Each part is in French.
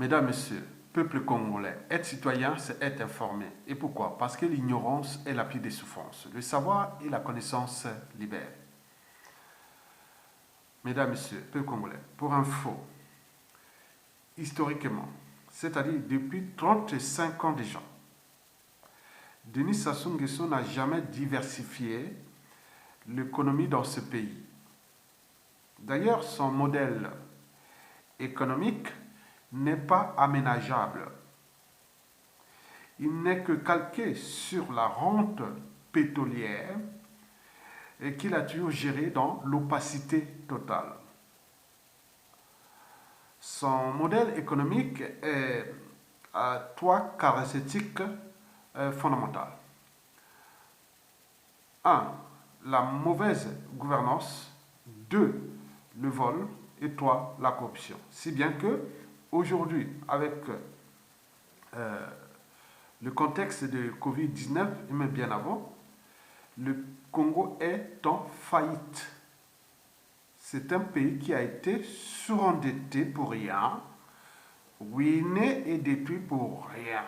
Mesdames, Messieurs, peuple congolais, être citoyen, c'est être informé. Et pourquoi? Parce que l'ignorance est la pire des souffrances. Le savoir et la connaissance libèrent. Mesdames, Messieurs, peuple congolais, pour info, historiquement, c'est-à-dire depuis 35 ans déjà, Denis Sassou Nguesso n'a jamais diversifié l'économie dans ce pays. D'ailleurs, son modèle économique n'est pas aménageable. Il n'est que calqué sur la rente pétrolière et qu'il a toujours géré dans l'opacité totale. Son modèle économique a trois caractéristiques fondamentales. 1. La mauvaise gouvernance. 2. Le vol. Et 3. La corruption. Si bien que, aujourd'hui, avec le contexte de Covid-19, et même bien avant, le Congo est en faillite. C'est un pays qui a été surendetté pour rien, ruiné et détruit pour rien.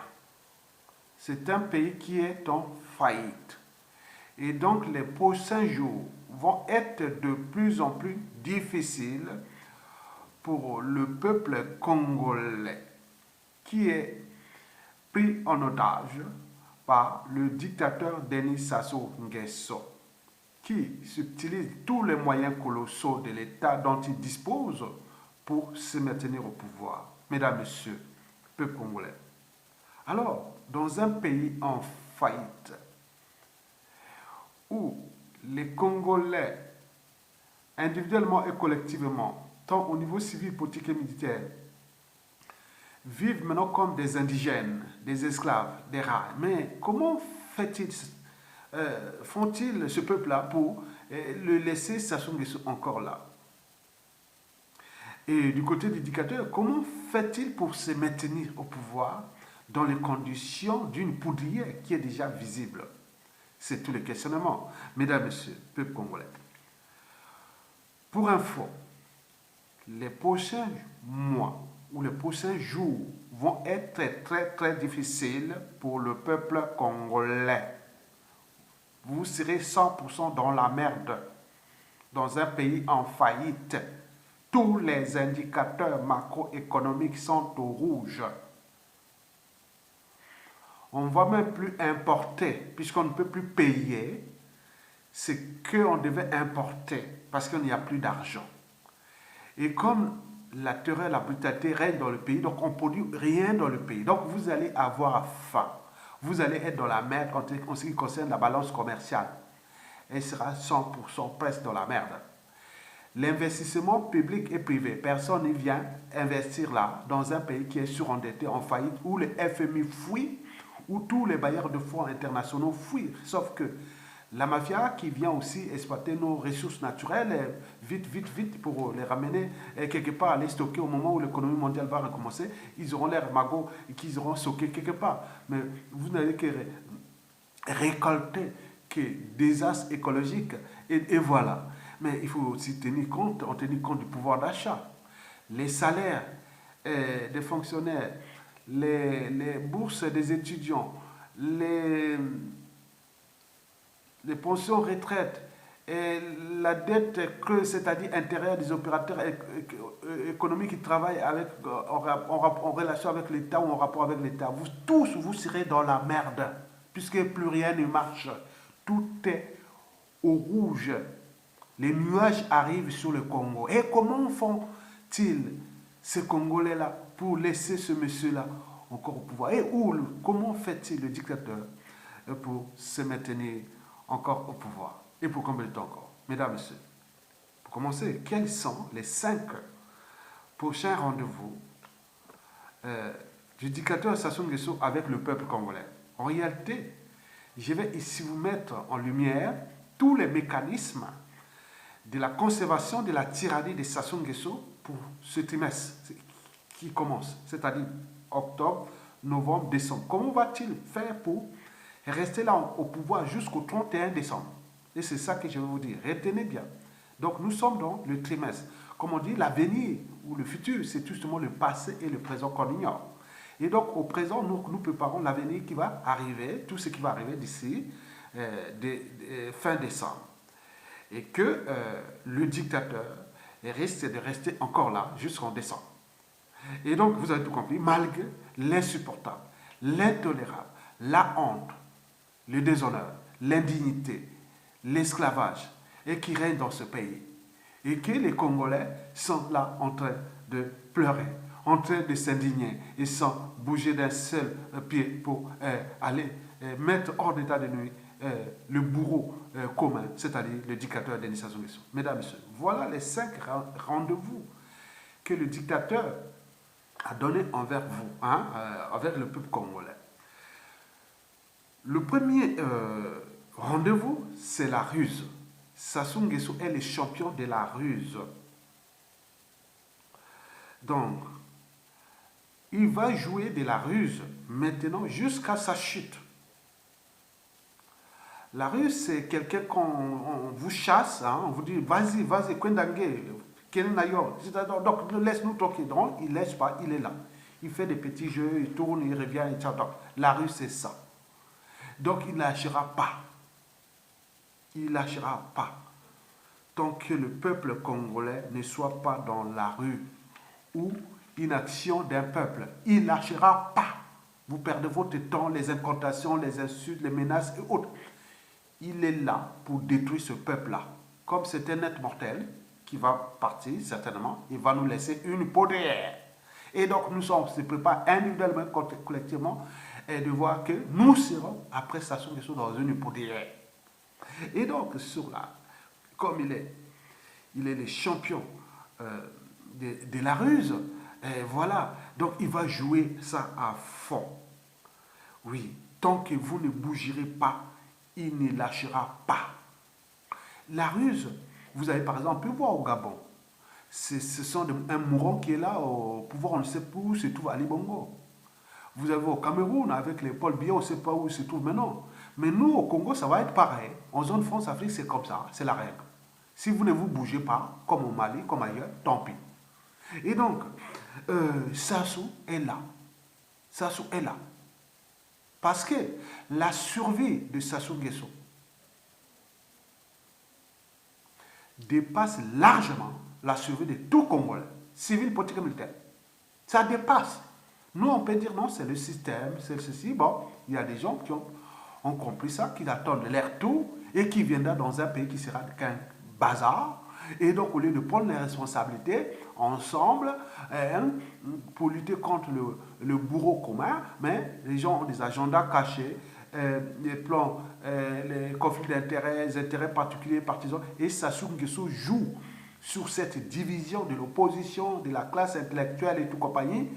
C'est un pays qui est en faillite. Et donc les prochains jours vont être de plus en plus difficiles pour le peuple congolais qui est pris en otage par le dictateur Denis Sassou Nguesso, qui utilise tous les moyens colossaux de l'État dont il dispose pour se maintenir au pouvoir. Mesdames, Messieurs, peuple congolais. Alors, dans un pays en faillite, où les Congolais, individuellement et collectivement, tant au niveau civil, politique et militaire, vivent maintenant comme des indigènes, des esclaves, des rats. Mais comment font-ils ce peuple-là pour le laisser Sassou Nguesso encore là? Et du côté du dictateur, comment fait-il pour se maintenir au pouvoir dans les conditions d'une poudrière qui est déjà visible? C'est tous les questionnements. Mesdames, Messieurs, peuple congolais. Pour info, les prochains mois ou les prochains jours vont être très difficiles pour le peuple congolais. Vous serez 100% dans la merde, dans un pays en faillite. Tous les indicateurs macroéconomiques sont au rouge. On ne va même plus importer, puisqu'on ne peut plus payer ce qu'on devait importer, parce qu'il n'y a plus d'argent. Et comme la terreur, la brutalité règne dans le pays, donc on ne produit rien dans le pays. Donc vous allez avoir faim. Vous allez être dans la merde en ce qui concerne la balance commerciale. Elle sera 100% presque dans la merde. L'investissement public et privé, personne n'y vient investir là, dans un pays qui est surendetté, en faillite, où le FMI fuit, où tous les bailleurs de fonds internationaux fuient. Sauf que la mafia qui vient aussi exploiter nos ressources naturelles, vite, pour les ramener quelque part, les stocker au moment où l'économie mondiale va recommencer, ils auront l'air magots qu'ils auront stocké quelque part. Mais vous n'allez que récolter que désastres écologiques et voilà. Mais il faut aussi tenir compte du pouvoir d'achat. Les salaires des fonctionnaires, les bourses des étudiants, les pensions retraite, et la dette creuse, c'est-à-dire intérieure des opérateurs économiques qui travaillent en relation avec l'État ou en rapport avec l'État. Vous tous, vous serez dans la merde, puisque plus rien ne marche. Tout est au rouge. Les nuages arrivent sur le Congo. Et comment font-ils, ces Congolais-là, pour laisser ce monsieur-là encore au pouvoir? Et comment fait-il le dictateur pour se maintenir encore au pouvoir? Et pour combien de temps encore? Mesdames, Messieurs, pour commencer, quels sont les 5 prochains rendez-vous du dictateur Sassou Nguesso avec le peuple congolais? En réalité, je vais ici vous mettre en lumière tous les mécanismes de la conservation de la tyrannie de Sassou Nguesso pour ce trimestre qui commence, c'est-à-dire octobre, novembre, décembre. Comment va-t-il faire pour rester là au pouvoir jusqu'au 31 décembre? Et c'est ça que je vais vous dire. Retenez bien. Donc nous sommes dans le trimestre. comme on dit, l'avenir ou le futur, c'est justement le passé et le présent qu'on ignore. Et donc, au présent, nous préparons l'avenir qui va arriver, tout ce qui va arriver d'ici fin décembre. Et que le dictateur risque de rester encore là jusqu'en décembre. Et donc, vous avez tout compris, malgré l'insupportable, l'intolérable, la honte, le déshonneur, l'indignité, l'esclavage, et qui règne dans ce pays. Et que les Congolais sont là en train de pleurer, en train de s'indigner, et sans bouger d'un seul pied pour aller mettre hors d'état de nuit le bourreau commun, c'est-à-dire le dictateur Denis Sassou Nguesso. Mesdames et messieurs, voilà les 5 rendez-vous que le dictateur a donné envers vous, envers le peuple congolais. Le premier rendez-vous, c'est la ruse. Sassou Nguesso est le champion de la ruse. Donc, il va jouer de la ruse maintenant jusqu'à sa chute. La ruse, c'est quelqu'un qu'on vous chasse, on vous dit vas-y, vas-y, donc laisse-nous tranquille. Donc, il ne laisse pas, il est là. Il fait des petits jeux, il tourne, il revient, et donc, la ruse, c'est ça. Donc, il ne lâchera pas. Il ne lâchera pas. Tant que le peuple congolais ne soit pas dans la rue ou une action d'un peuple, il ne lâchera pas. Vous perdez votre temps, les incantations, les insultes, les menaces et autres. Il est là pour détruire ce peuple-là. Comme c'est un être mortel qui va partir, certainement, il va nous laisser une peau derrière. Et donc, nous sommes se préparés individuellement, collectivement, et de voir que nous serons, après Sassou Nguesso, dans une peau derrière. Et donc, sur là, comme il est le champion de la ruse, et voilà, donc il va jouer ça à fond. Oui, tant que vous ne bougerez pas, il ne lâchera pas. La ruse, vous avez par exemple pu voir au Gabon, ce sont un mourant qui est là au pouvoir, on ne sait pas où se trouve Ali Bongo. Vous avez au Cameroun, avec les Paul Biya, on ne sait pas où il se trouve maintenant. Mais nous, au Congo, ça va être pareil. En zone France-Afrique, c'est comme ça, c'est la règle. Si vous ne vous bougez pas, comme au Mali, comme ailleurs, tant pis. Et donc, Sassou est là. Sassou est là. Parce que la survie de Sassou Nguesso dépasse largement la survie de tout Congolais, civil, politique et militaire. Ça dépasse. Nous, on peut dire non, c'est le système, c'est ceci. Bon, il y a des gens qui ont compris ça, qui attendent l'air tout et qui viennent là dans un pays qui sera qu'un bazar. Et donc, au lieu de prendre les responsabilités ensemble pour lutter contre le bourreau commun, mais les gens ont des agendas cachés, les plans, les conflits d'intérêts, les intérêts particuliers, partisans. Et Sassou Nguesso joue sur cette division de l'opposition, de la classe intellectuelle et tout compagnie,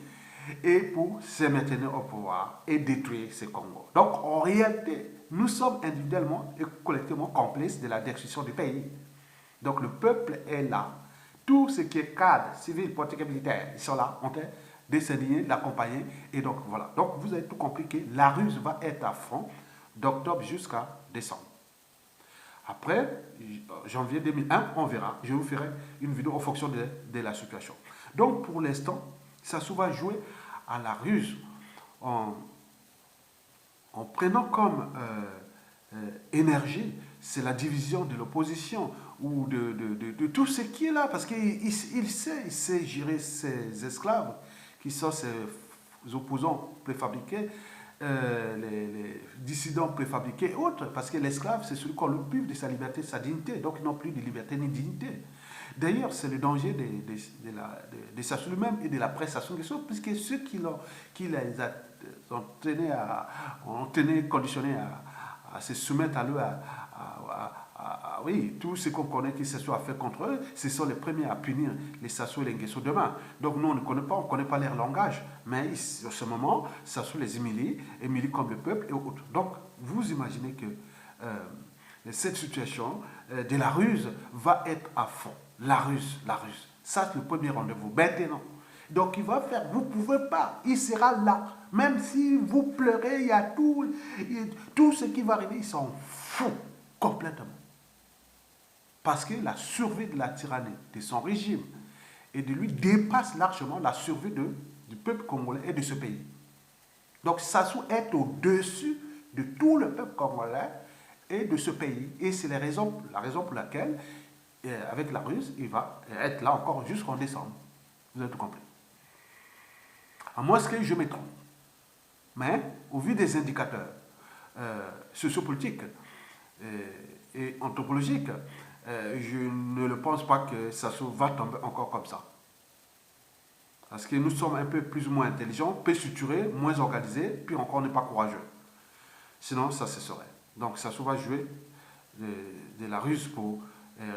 et pour se maintenir au pouvoir et détruire ce Congo. Donc, en réalité, nous sommes individuellement et collectivement complices de la destruction du pays. Donc, le peuple est là. Tout ce qui est cadre, civil, politique et militaire, ils sont là, en train de s'aligner, d'accompagner. Et donc, voilà. Donc, vous avez tout compris que la ruse va être à fond d'octobre jusqu'à décembre. Après, janvier 2001, on verra. Je vous ferai une vidéo en fonction de la situation. Donc, pour l'instant, Sassou va jouer à la ruse en prenant comme énergie, c'est la division de l'opposition ou de tout ce qui est là, parce qu'il sait gérer ses esclaves, qui sont ses opposants préfabriqués, les dissidents préfabriqués et autres, parce que l'esclave, c'est celui qu'on le prive de sa liberté, de sa dignité, donc ils n'ont plus de liberté ni de dignité. D'ailleurs, c'est le danger de Sassou lui-même et de la presse Sassou Nguesso, puisque ceux qui les ont conditionnés à se soumettre à eux, oui, tout ce qu'on connaît qui se soit fait contre eux, ce sont les premiers à punir les Sassou et les Nguesso demain. Donc nous, on ne connaît pas leur langage, mais en ce moment, Sassou les humilie comme le peuple et autres. Donc, vous imaginez que cette situation de la ruse va être à fond. La ruse. Ça, c'est le premier rendez-vous. Maintenant. Donc, il va faire, vous ne pouvez pas. Il sera là. Même si vous pleurez, il y a tout ce qui va arriver, ils s'en foutent complètement. Parce que la survie de la tyrannie, de son régime, et de lui dépasse largement la survie du peuple congolais et de ce pays. Donc Sassou est au-dessus de tout le peuple congolais et de ce pays. Et c'est la raison pour laquelle, avec la Russie, il va être là encore jusqu'en décembre. Vous avez tout compris. À moins que je me trompe. Mais, au vu des indicateurs sociopolitiques et anthropologiques, je ne le pense pas que Sassou va tomber encore comme ça. Parce que nous sommes un peu plus ou moins intelligents, peu structurés, moins organisés, puis encore on n'est pas courageux. Sinon, ça cesserait. Donc Sassou va jouer de la ruse pour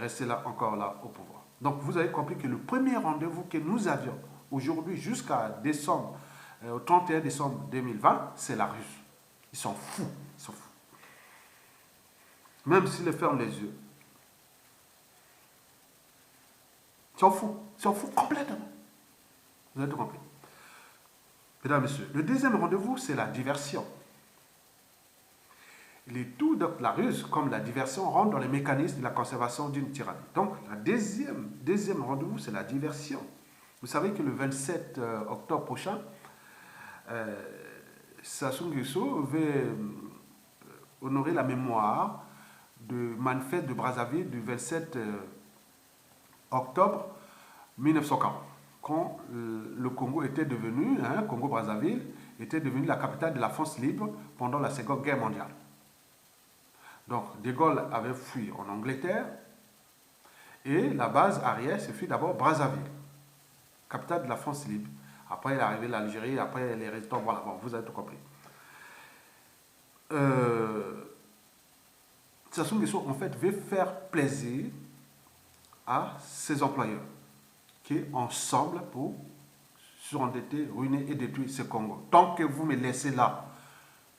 rester là, encore là, au pouvoir. Donc vous avez compris que le premier rendez-vous que nous avions aujourd'hui jusqu'à décembre, au 31 décembre 2020, c'est la ruse. Ils sont fous. Ils sont fous. Même s'ils ferment les yeux. Ils sont fous. Ils sont fous complètement. Vous avez tout compris. Mesdames et messieurs, le deuxième rendez-vous, c'est la diversion. Les tout de la ruse, comme la diversion, rentrent dans les mécanismes de la conservation d'une tyrannie. Donc, la deuxième rendez-vous, c'est la diversion. Vous savez que le 27 octobre prochain, Sassou Nguesso veut honorer la mémoire du manifeste de Brazzaville du 27 octobre 1940, quand le Congo était devenu, Congo-Brazzaville, était devenu la capitale de la France libre pendant la Seconde Guerre mondiale. Donc, De Gaulle avait fui en Angleterre et la base arrière se fut d'abord Brazzaville, capitale de la France libre. Après, il est arrivé l'Algérie, après les restants, voilà, bon, vous avez tout compris. Sassou Nguesso, en fait, veut faire plaisir à ses employeurs qui, ensemble, pour surendetter, ruiner et détruire ce Congo. Tant que vous me laissez là,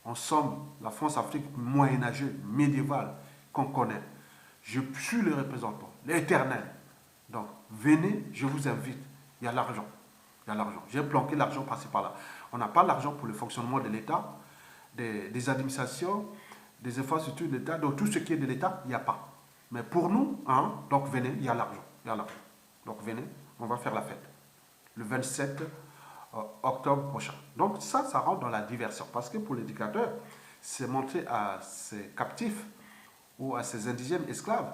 ensemble, la France-Afrique moyenâgeuse, médiévale, qu'on connaît, je suis le représentant, l'éternel. Donc, venez, je vous invite. Il y a l'argent. Il y a l'argent. J'ai planqué l'argent passé par là. On n'a pas l'argent pour le fonctionnement de l'État, des administrations, des infrastructures de l'État. Donc, tout ce qui est de l'État, il n'y a pas. Mais pour nous, donc venez, il y a l'argent. Il y a l'argent. Donc, venez, on va faire la fête. Le 27 octobre prochain. Donc, ça rentre dans la diversion. Parce que pour l'éducateur, c'est montrer à ses captifs ou à ses indigènes esclaves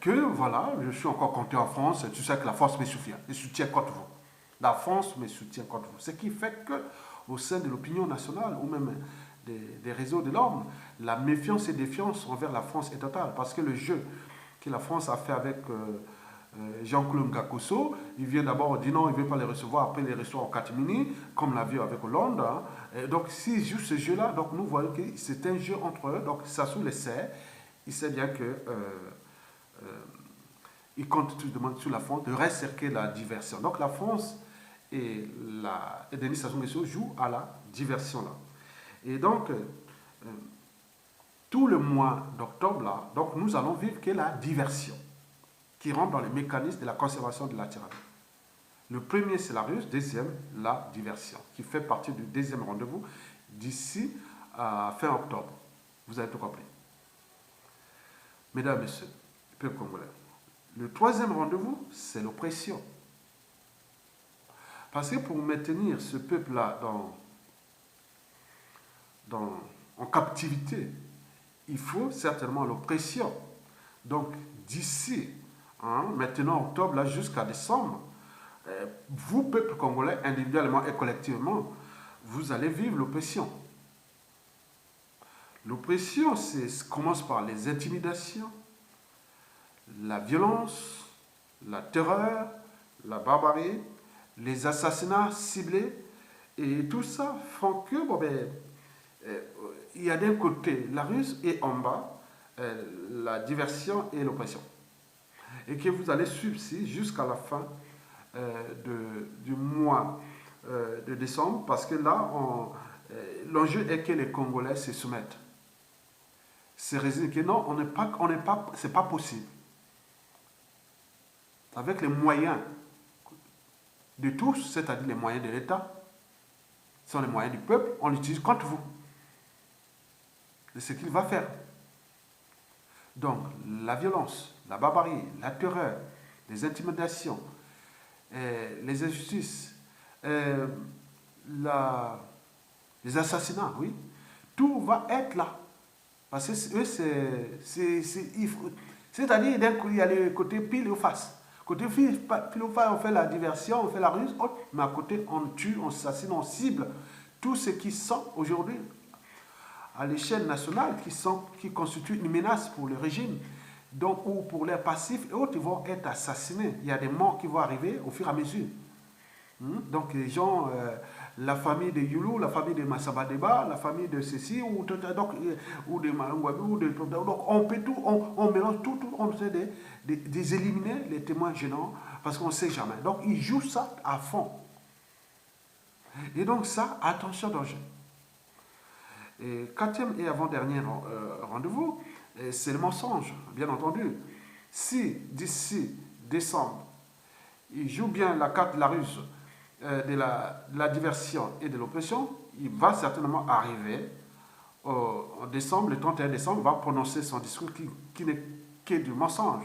que voilà, je suis encore compté en France, tu sais que la France me soutient contre vous. La France me soutient contre vous. Ce qui fait que au sein de l'opinion nationale ou même des réseaux de l'ordre, la méfiance et défiance envers la France est totale. Parce que le jeu que la France a fait avec Jean-Claude Ngakoso, il vient d'abord dire non, il ne veut pas les recevoir, après les reçoit en catimini, comme l'a vu avec Hollande. Et donc, s'il joue ce jeu-là, donc nous voyons que c'est un jeu entre eux, donc Sassou le sait, il sait bien que il compte tout de même sur la France de recerquer la diversion. Donc la France et Denis Sassou Nguesso jouent à la diversion là. Et donc, tout le mois d'octobre là, donc nous allons vivre que la diversion qui rentre dans les mécanismes de la conservation de la tyrannie. Le premier, c'est la ruse. Deuxième, la diversion, qui fait partie du deuxième rendez-vous d'ici à fin octobre. Vous avez tout compris. Mesdames et messieurs, le peuple congolais. Le troisième rendez-vous, c'est l'oppression. Parce que pour maintenir ce peuple-là en captivité, il faut certainement l'oppression. Donc, d'ici, maintenant octobre, là, jusqu'à décembre, vous, peuple congolais, individuellement et collectivement, vous allez vivre l'oppression. L'oppression, commence par les intimidations, la violence, la terreur, la barbarie, les assassinats ciblés, et tout ça font que, il y a d'un côté la ruse et en bas, la diversion et l'oppression. Et que vous allez suivre jusqu'à la fin du mois de décembre, parce que là, l'enjeu est que les Congolais se soumettent. C'est résigné que non, c'est pas possible. Avec les moyens de tous, c'est-à-dire les moyens de l'État, sont les moyens du peuple, on l'utilise contre vous. C'est ce qu'il va faire. Donc, la violence, la barbarie, la terreur, les intimidations, les injustices, les assassinats, oui, tout va être là. Parce que eux, c'est-à-dire, d'un coup, il y a le côté pile ou face. Côté pile ou face, on fait la diversion, on fait la ruse, mais à côté, on tue, on assassine, on cible tous ceux qui sont aujourd'hui à l'échelle nationale, qui constituent une menace pour le régime, donc, ou pour les passifs et autres, ils vont être assassinés. Il y a des morts qui vont arriver au fur et à mesure. Donc les gens, la famille de Youlou, la famille de Massabadeba, la famille de ceci, ou de Malangwabi, donc on peut tout, on mélange tout, on essaie d'éliminer les témoins gênants, parce qu'on ne sait jamais. Donc ils jouent ça à fond. Et donc ça, attention danger. Et quatrième et avant-dernier rendez-vous, c'est le mensonge, bien entendu. Si d'ici décembre, ils jouent bien la carte de la ruse, de la diversion et de l'oppression, il va certainement arriver en décembre, le 31 décembre, va prononcer son discours qui n'est que du mensonge.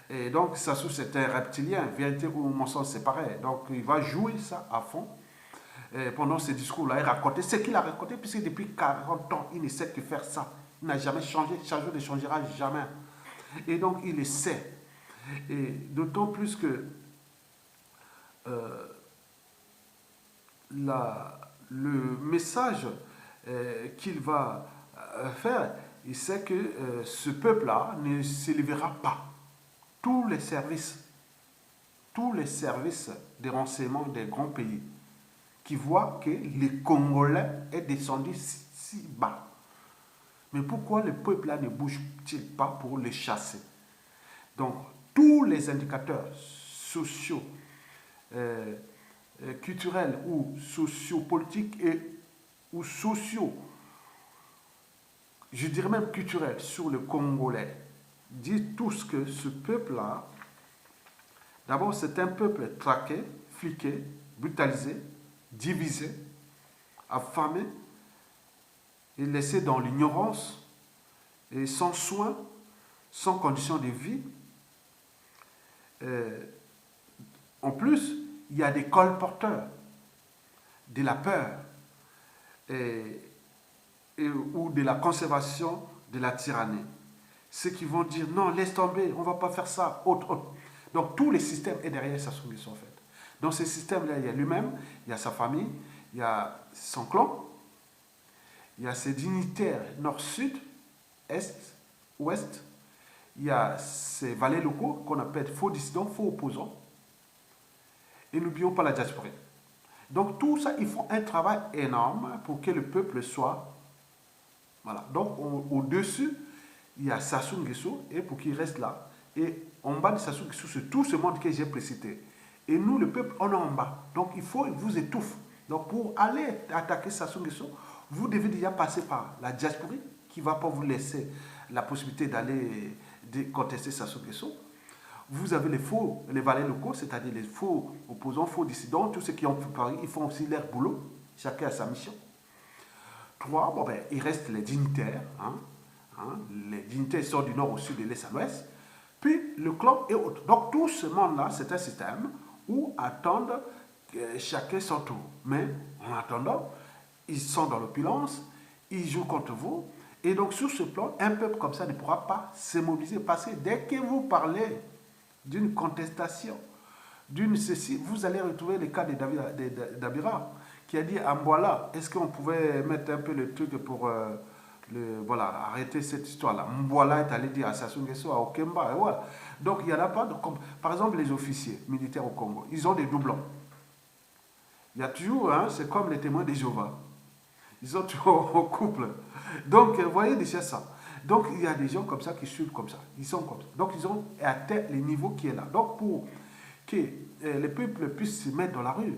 Et donc, Sassou, c'est un reptilien, vérité ou mensonge, c'est pareil. Donc, il va jouer ça à fond. Et pendant ce discours-là, il racontait ce qu'il a raconté, puisque depuis 40 ans, il ne sait que faire ça. Il n'a jamais changé, Sassou ne changera jamais. Et donc, il le sait. Et d'autant plus que le message qu'il va faire, il sait que ce peuple-là ne s'élèvera pas. Tous les services de renseignement des grands pays qui voient que les Congolais est descendu si bas. Mais pourquoi le peuple-là ne bouge-t-il pas pour les chasser? Donc, tous les indicateurs sociaux, culturels ou sociopolitiques ou sociaux, je dirais même culturels, sur le Congolais, disent tous que ce peuple-là, d'abord c'est un peuple traqué, fliqué, brutalisé, divisé, affamé et laissé dans l'ignorance et sans soins, sans conditions de vie. En plus, il y a des colporteurs de la peur ou de la conservation de la tyrannie. Ceux qui vont dire non, laisse tomber, on ne va pas faire ça, autre. Donc tous les systèmes est derrière Sassou Nguesso en fait. Dans ce système-là, il y a lui-même, il y a sa famille, il y a son clan, il y a ses dignitaires nord-sud, est, ouest, il y a ces valets locaux qu'on appelle faux dissidents, faux opposants. Et n'oublions pas la diaspora. Donc tout ça, ils font un travail énorme pour que le peuple soit... Voilà. Donc au-dessus, il y a Sassou Nguesso, et pour qu'il reste là. Et en bas de Sassou Nguesso, c'est tout ce monde que j'ai précité. Et nous, le peuple, on est en bas. Donc il faut vous étouffer. Donc pour aller attaquer Sassou Nguesso, vous devez déjà passer par la diaspora, qui ne va pas vous laisser la possibilité d'aller contester Sassou Nguesso. Vous avez les valets locaux, c'est-à-dire les faux opposants, faux dissidents, tous ceux qui ont fait Paris, ils font aussi leur boulot. Chacun a sa mission. 3, bon ben, il reste les dignitaires. Les dignitaires sortent du nord au sud et de l'est à l'ouest. Puis le clan et autres. Donc tout ce monde-là, c'est un système où attendent que chacun son tour. Mais en attendant, ils sont dans l'opulence, ils jouent contre vous. Et donc sur ce plan, un peuple comme ça ne pourra pas se mobiliser. Parce que dès que vous parlez d'une contestation, d'une ceci, vous allez retrouver le cas de Dabira, qui a dit à Mbouala, est-ce qu'on pouvait mettre un peu le truc pour voilà, arrêter cette histoire-là. Mbouala est allé dire à Sassou Nguesso, à Okemba, et voilà. Donc il n'y en a pas, par exemple les officiers militaires au Congo, ils ont des doublons. Il y a toujours, c'est comme les témoins de Jéhovah. Ils sont toujours en couple. Donc, vous voyez déjà ça. Donc, il y a des gens comme ça qui suivent comme ça. Ils sont comme ça. Donc, ils ont atteint le niveau qui est là. Donc, pour que les peuples puissent se mettre dans la rue,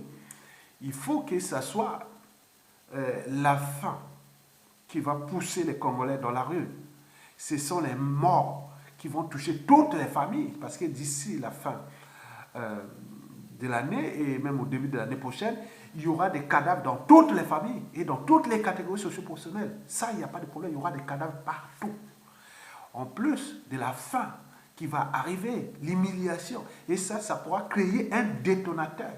il faut que ça soit la faim qui va pousser les Congolais dans la rue. Ce sont les morts qui vont toucher toutes les familles. Parce que d'ici la fin de l'année et même au début de l'année prochaine, il y aura des cadavres dans toutes les familles et dans toutes les catégories socio-professionnelles. Ça, il n'y a pas de problème, il y aura des cadavres partout. En plus de la faim qui va arriver, l'humiliation. Et ça pourra créer un détonateur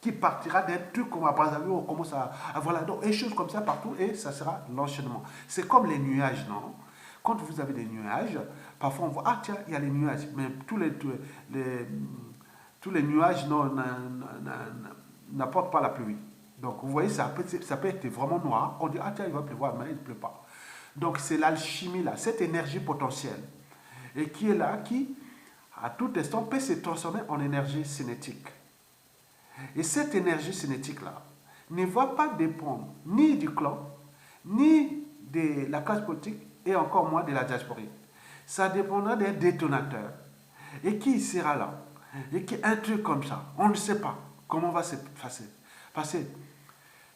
qui partira d'un truc comme à Brazzaville, on commence à voilà, donc, et choses comme ça partout, et ça sera l'enchaînement. C'est comme les nuages, non? Quand vous avez des nuages, parfois on voit, ah tiens, il y a les nuages, mais tous les nuages n'apportent pas la pluie. Donc vous voyez, ça peut être vraiment noir, on dit, ah tiens, il va pleuvoir, mais il ne pleut pas. Donc c'est l'alchimie là, cette énergie potentielle, et qui est là, qui à tout instant peut se transformer en énergie cinétique. Et cette énergie cinétique-là ne va pas dépendre ni du clan, ni de la classe politique, et encore moins de la diaspora. Ça dépendra des détonateurs. Et qui sera là? Et qui un truc comme ça, on ne sait pas comment va se passer. Parce que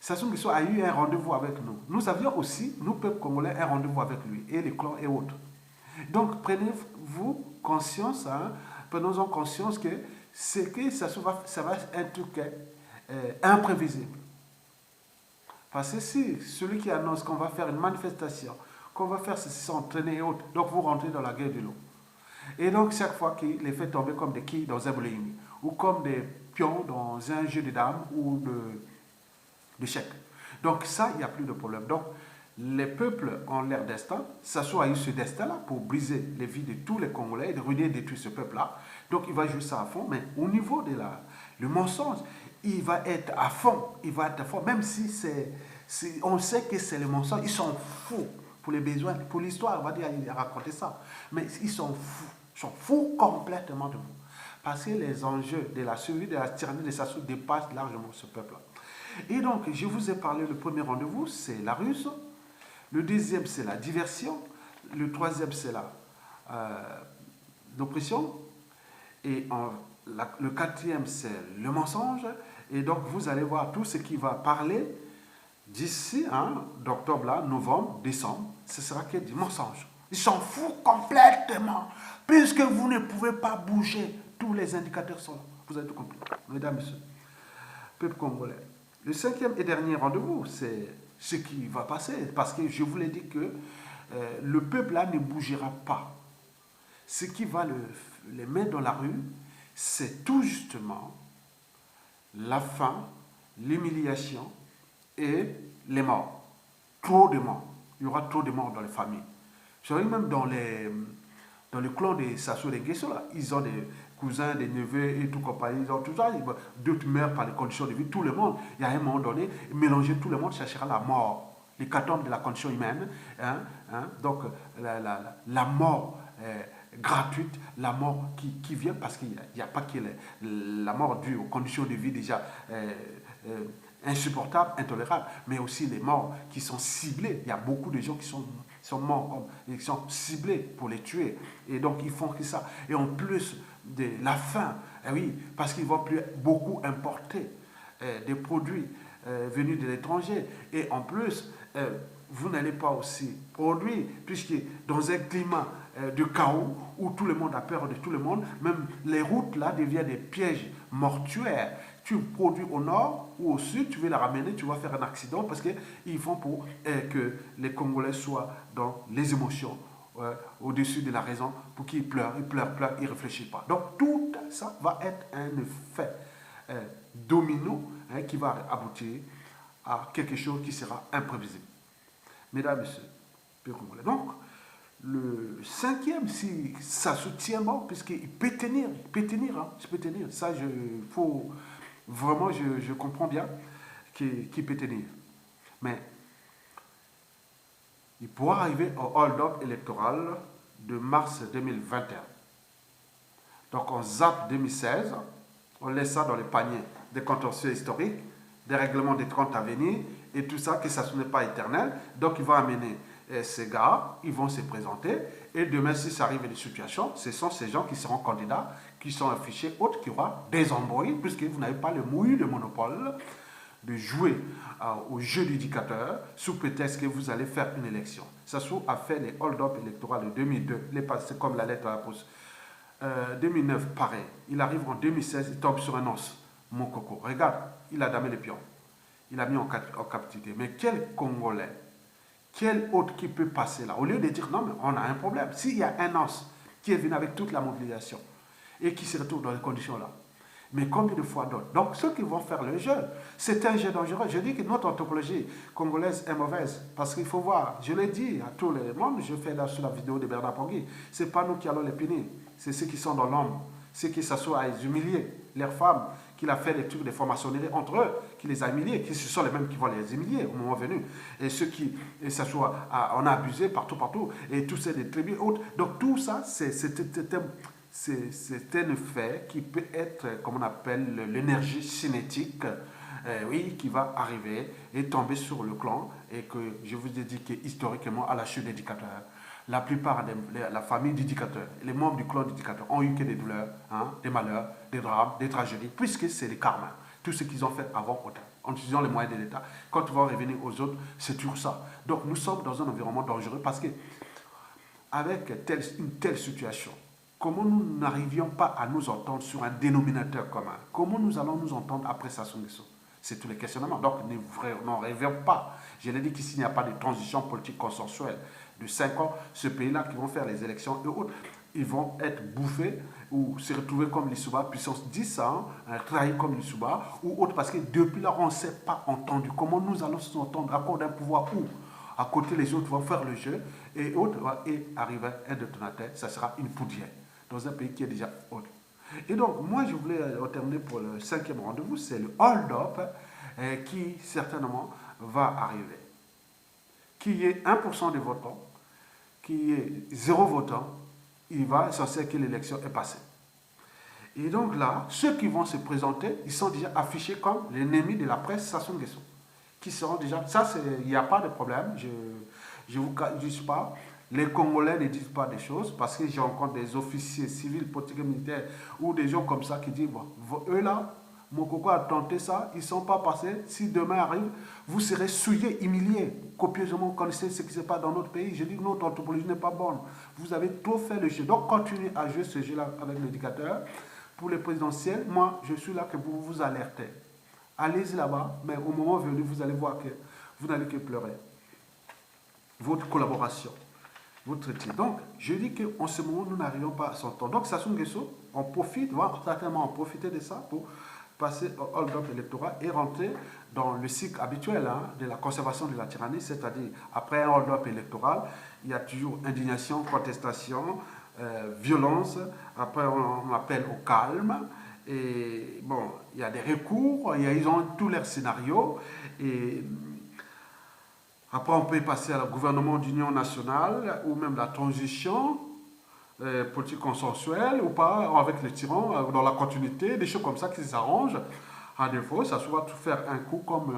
Sassou Nguesso a eu un rendez-vous avec nous. Nous avions aussi, nous, peuple congolais, un rendez-vous avec lui, et les clans et autres. Donc prenez-vous conscience, hein, prenons-en conscience que ça va être un truc imprévisible. Parce que si celui qui annonce qu'on va faire une manifestation, qu'on va faire ceci s'entraîner et autres, donc vous rentrez dans la guerre de l'eau. Et donc chaque fois qu'il les fait tomber comme des quilles dans un bowling, ou comme des pions dans un jeu de dames ou de chèques. Donc ça, il n'y a plus de problème. Donc les peuples ont leur destin. Sassou a eu ce destin-là pour briser les vies de tous les Congolais et de ruiner et détruire ce peuple-là. Donc il va jouer ça à fond. Mais au niveau de le mensonge, il va être à fond. Il va être à fond. Même si on sait que c'est le mensonge, ils sont fous pour les besoins. Pour l'histoire, on va dire, il a raconté ça. Mais ils sont fous. Ils sont fous complètement de vous. Parce que les enjeux de la survie de la tyrannie de Sassou dépassent largement ce peuple-là. Et donc, je vous ai parlé, le premier rendez-vous, c'est la ruse. Le deuxième, c'est la diversion. Le troisième, c'est l'oppression. Et le quatrième, c'est le mensonge. Et donc, vous allez voir tout ce qui va parler d'ici, d'octobre, là, novembre, décembre. Ce sera que du mensonge. Ils s'en foutent complètement. Puisque vous ne pouvez pas bouger. Tous les indicateurs sont là. Vous avez tout compris. Mesdames, messieurs, peuple congolais. Le cinquième et dernier rendez-vous, c'est ce qui va passer. Parce que je vous l'ai dit que le peuple là ne bougera pas. Ce qui va les mettre dans la rue, c'est tout justement la faim, l'humiliation et les morts. Trop de morts. Il y aura trop de morts dans les familles. Vous savez, même dans le clan de Sassou Nguesso, là, ils ont des cousins, des neveux et tout compagnie, ils ont tout ça. D'autres meurent par les conditions de vie. Tout le monde, il y a un moment donné, mélanger tout le monde cherchera la mort. L'hécatombe de la condition humaine. Donc, la mort gratuite, la mort qui vient parce qu'il n'y a pas que la mort due aux conditions de vie déjà insupportables, intolérables, mais aussi les morts qui sont ciblées. Il y a beaucoup de gens qui sont morts, qui sont ciblés pour les tuer. Et donc, ils font que ça. Et en plus de la faim, oui, parce qu'ils vont plus beaucoup importer des produits venus de l'étranger. Et en plus, vous n'allez pas aussi produire, puisque dans un climat de chaos où tout le monde a peur de tout le monde, même les routes là deviennent des pièges mortuaires. Tu produis au nord ou au sud, tu veux la ramener, tu vas faire un accident parce qu'ils font pour que les Congolais soient dans les émotions, au-dessus de la raison, pour qu'ils pleurent, ils pleurent, ils ne réfléchissent pas. Donc tout ça va être un effet domino qui va aboutir à quelque chose qui sera imprévisible. Mesdames, Messieurs, peu congolais. Donc, le cinquième, si ça soutient bon, puisqu'il peut tenir, il peut tenir. Ça, je comprends bien qu'il peut tenir. Mais il pourra arriver au hold-up électoral de mars 2021. Donc, on zappe 2016, on laisse ça dans les paniers des contentieux historiques, des règlements des 30 à venir, et tout ça, que ça ne soit pas éternel. Donc, il va amener ces gars, ils vont se présenter, et demain, si ça arrive à des situations, ce sont ces gens qui seront candidats, qui sont affichés, autres qui auront des embrouilles, puisque vous n'avez pas le monopole de jouer au jeu d'éducateur sous prétexte que vous allez faire une élection. Sassou a fait les hold-up électoraux de 2002, c'est comme la lettre à la poste. 2009, pareil. Il arrive en 2016, il tombe sur un os. Mon coco, regarde, il a damé les pions. Il a mis en captivité. Mais quel Congolais, quel autre qui peut passer là? Au lieu de dire non, mais on a un problème. S'il y a un os qui est venu avec toute la mobilisation et qui se retrouve dans les conditions-là. Mais combien de fois d'autres? Donc ceux qui vont faire le jeu, c'est un jeu dangereux. Je dis que notre anthropologie congolaise est mauvaise. Parce qu'il faut voir, je l'ai dit à tous les membres, je fais là sur la vidéo de Bernard Pongui, ce n'est pas nous qui allons les punir, c'est ceux qui sont dans l'ombre, ceux qui s'assoient à les humilier, leurs femmes, qui a fait des trucs de franc-maçonnerie entre eux, qui les a humiliés, qui ce sont les mêmes qui vont les humilier au moment venu. Et ceux qui s'assoient, on a abusé partout, et tous ces des tribus autres. Donc tout ça, c'est un effet qui peut être, comme on appelle, l'énergie cinétique, oui, qui va arriver et tomber sur le clan. Et que je vous ai dit que historiquement, à la chute des dictateurs, la plupart de la famille du dictateur, les membres du clan du dictateur ont eu que des douleurs, hein, des malheurs, des drames, des tragédies, puisque c'est les karmas. Tout ce qu'ils ont fait avant, en utilisant les moyens de l'État. Quand ils vont revenir aux autres, c'est toujours ça. Donc nous sommes dans un environnement dangereux parce que avec une telle situation, comment nous n'arrivions pas à nous entendre sur un dénominateur commun? Comment nous allons nous entendre après Sassou Nguesso? C'est tous les questionnements. Donc, n'en rêvons pas. Je l'ai dit qu'ici, il n'y a pas de transition politique consensuelle. De 5 ans, ce pays-là qui vont faire les élections et autres, ils vont être bouffés ou se retrouver comme l'Issouba, puissance 10 ans, trahis comme l'Issouba, ou autre, parce que depuis là, on ne s'est pas entendu. Comment nous allons nous entendre à cause d'un pouvoir où à côté, les autres vont faire le jeu et autres, et arriver un détonateur, ça sera une poudrière dans un pays qui est déjà autre. Et donc, moi, je voulais terminer pour le 5e rendez-vous, c'est le hold-up qui, certainement, va arriver. Qu'il y ait 1% des votants, qu'il y ait 0 votant, il va essentiel que l'élection est passée. Et donc là, ceux qui vont se présenter, ils sont déjà affichés comme l'ennemi de la presse Sassou Nguesso. Qui seront déjà... Ça, il n'y a pas de problème, je ne vous dis pas. Les Congolais ne disent pas des choses parce que j'ai rencontré des officiers civils, politiques et militaires ou des gens comme ça qui disent, bon, eux là, mon coco a tenté ça, ils ne sont pas passés. Si demain arrive, vous serez souillés, humiliés. Copieusement, vous connaissez ce qui se passe dans notre pays. Je dis que notre anthropologie n'est pas bonne. Vous avez trop fait le jeu. Donc, continuez à jouer ce jeu-là avec l'éducateur. Pour les présidentielles, moi, je suis là que vous vous alertez. Allez-y là-bas, mais au moment venu, vous allez voir que vous n'allez que pleurer. Votre collaboration. Votre tir. Donc, je dis qu'en ce moment, nous n'arrivons pas à s'entendre. Donc, Sassou Nguesso, on profite, va certainement en profiter de ça pour passer au hold-up électoral et rentrer dans le cycle habituel de la conservation de la tyrannie, c'est-à-dire, après un hold-up électoral, il y a toujours indignation, contestation, violence, après on appelle au calme, et bon, il y a des recours, ils ont tous leurs scénarios, et après, on peut passer à le gouvernement d'union nationale ou même la transition politique consensuelle ou pas, avec les tyrans, dans la continuité, des choses comme ça qui s'arrangent. À défaut, ça soit tout faire un coup comme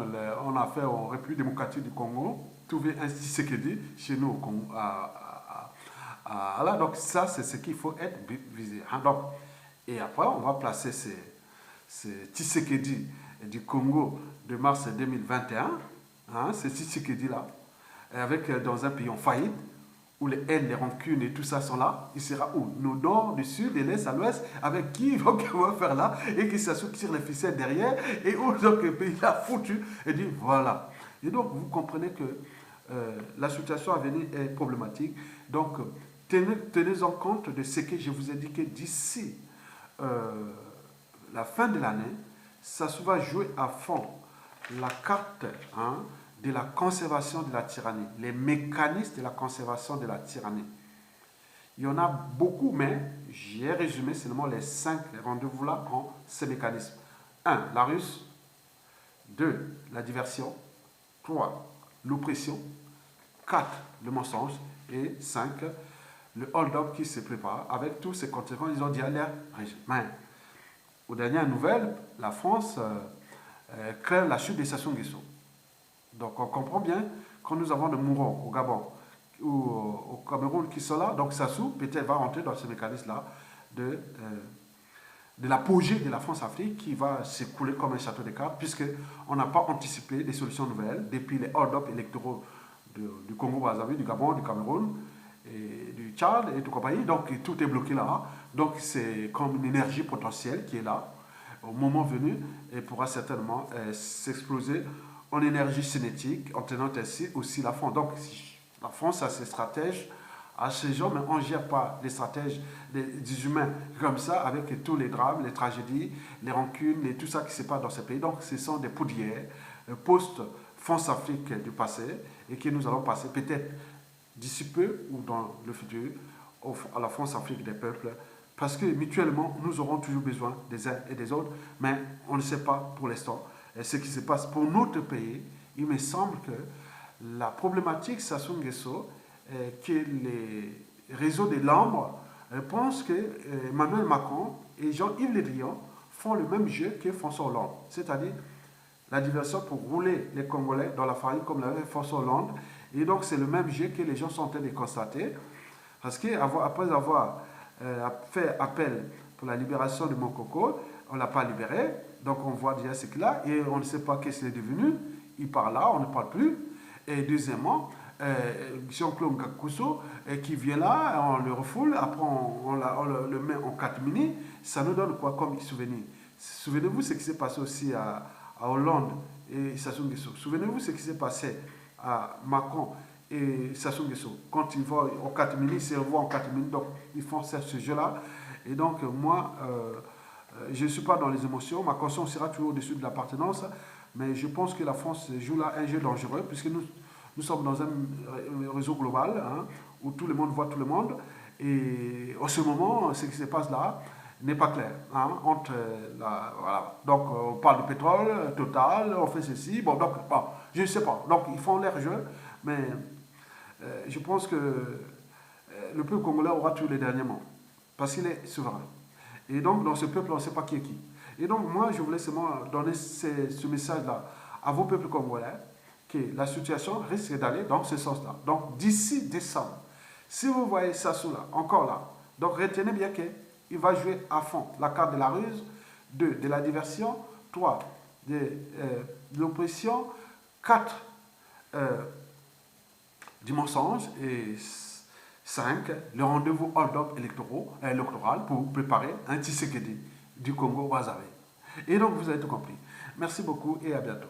on a fait en République démocratique du Congo, trouver un Tshisekedi chez nous au Congo. Là, donc ça, c'est ce qu'il faut être visé. Donc, et après, on va placer ces Tshisekedi du Congo de mars 2021. C'est Tshisekedi là, avec dans un pays en faillite, où les haines, les rancunes et tout ça sont là, il sera où? Nous nord, du sud, de l'est à l'ouest, avec qui va faire là, et qui s'assoit sur les ficelles derrière, et où donc le pays l'a foutu, et dit voilà. Et donc vous comprenez que la situation à venir est problématique. Donc tenez en compte de ce que je vous ai dit que d'ici la fin de l'année, ça se va jouer à fond la carte de la conservation de la tyrannie, les mécanismes de la conservation de la tyrannie. Il y en a beaucoup, mais j'ai résumé seulement les 5 rendez-vous là en ces mécanismes. 1. La ruse. 2. La diversion. 3. L'oppression. 4. Le mensonge. Et 5. Le hold-up qui se prépare avec tous ces conséquences. Ils ont dit à leur régime. Aux dernières nouvelles, la France crée la chute des Sassou Nguesso. Donc on comprend bien, quand nous avons des mourants au Gabon ou au Cameroun qui sont là, donc Sassou peut-être va rentrer dans ce mécanisme-là de l'apogée de la France-Afrique qui va s'écouler comme un château de cartes, puisqu'on n'a pas anticipé des solutions nouvelles depuis les hold-up électoraux du Congo-Brazzaville, du Gabon, du Cameroun, et du Tchad et tout compagnie. Donc tout est bloqué là. Donc c'est comme une énergie potentielle qui est là, au moment venu, et pourra certainement s'exploser en énergie cinétique, en tenant ainsi aussi la France. Donc, la France a ses stratèges à ces gens, mais on ne gère pas les stratèges des humains comme ça, avec tous les drames, les tragédies, les rancunes et tout ça qui se passe dans ces pays. Donc ce sont des poudrières post-France-Afrique du passé et que nous allons passer peut-être d'ici peu ou dans le futur à la France-Afrique des peuples, parce que mutuellement, nous aurons toujours besoin des uns et des autres, mais on ne sait pas pour l'instant ce qui se passe pour notre pays. Il me semble que la problématique Sassou Nguesso, que les réseaux des Lambres pensent que Emmanuel Macron et Jean-Yves Le Drian font le même jeu que François Hollande, c'est-à-dire la diversion pour rouler les Congolais dans la farine comme l'avait François Hollande. Et donc c'est le même jeu que les gens sont en train de constater, parce qu'après avoir fait appel pour la libération de Mokoko, on ne l'a pas libéré, donc on voit déjà ce qu'il a, et on ne sait pas qu'est-ce qu'il est devenu. Il part là, on ne parle plus. Et deuxièmement, Jean-Claude Ngakuso qui vient là, on le refoule, après on le met en catimini, ça nous donne quoi comme souvenir? Souvenez-vous ce qui s'est passé aussi à Hollande et Sassou Nguesso. Souvenez-vous ce qui s'est passé à Macron et Sassou Nguesso. Quand ils vont en catimini, ils se revoient en catimini, donc ils font ce jeu-là. Et donc moi, je ne suis pas dans les émotions, ma conscience sera toujours au-dessus de l'appartenance, mais je pense que la France joue là un jeu dangereux, puisque nous sommes dans un réseau global, hein, où tout le monde voit tout le monde, et en ce moment, ce qui se passe là n'est pas clair. Hein, voilà. Donc, on parle de pétrole, Total, on fait ceci, bon, donc, bon, je ne sais pas. Donc, ils font leur jeu, mais je pense que le peuple congolais aura tous les derniers mots, parce qu'il est souverain. Et donc, dans ce peuple, on ne sait pas qui est qui. Et donc, moi, je voulais seulement donner ce message-là à vos peuples congolais, que la situation risque d'aller dans ce sens-là. Donc, d'ici décembre, si vous voyez Sassou là, encore là, donc retenez bien qu'il va jouer à fond la carte de la ruse, 2, de la diversion, 3, de l'oppression, 4, du mensonge, et 5, le rendez-vous hold-up électoral pour préparer un Tshisekedi du Congo Brazzaville. Et donc, vous avez tout compris. Merci beaucoup et à bientôt.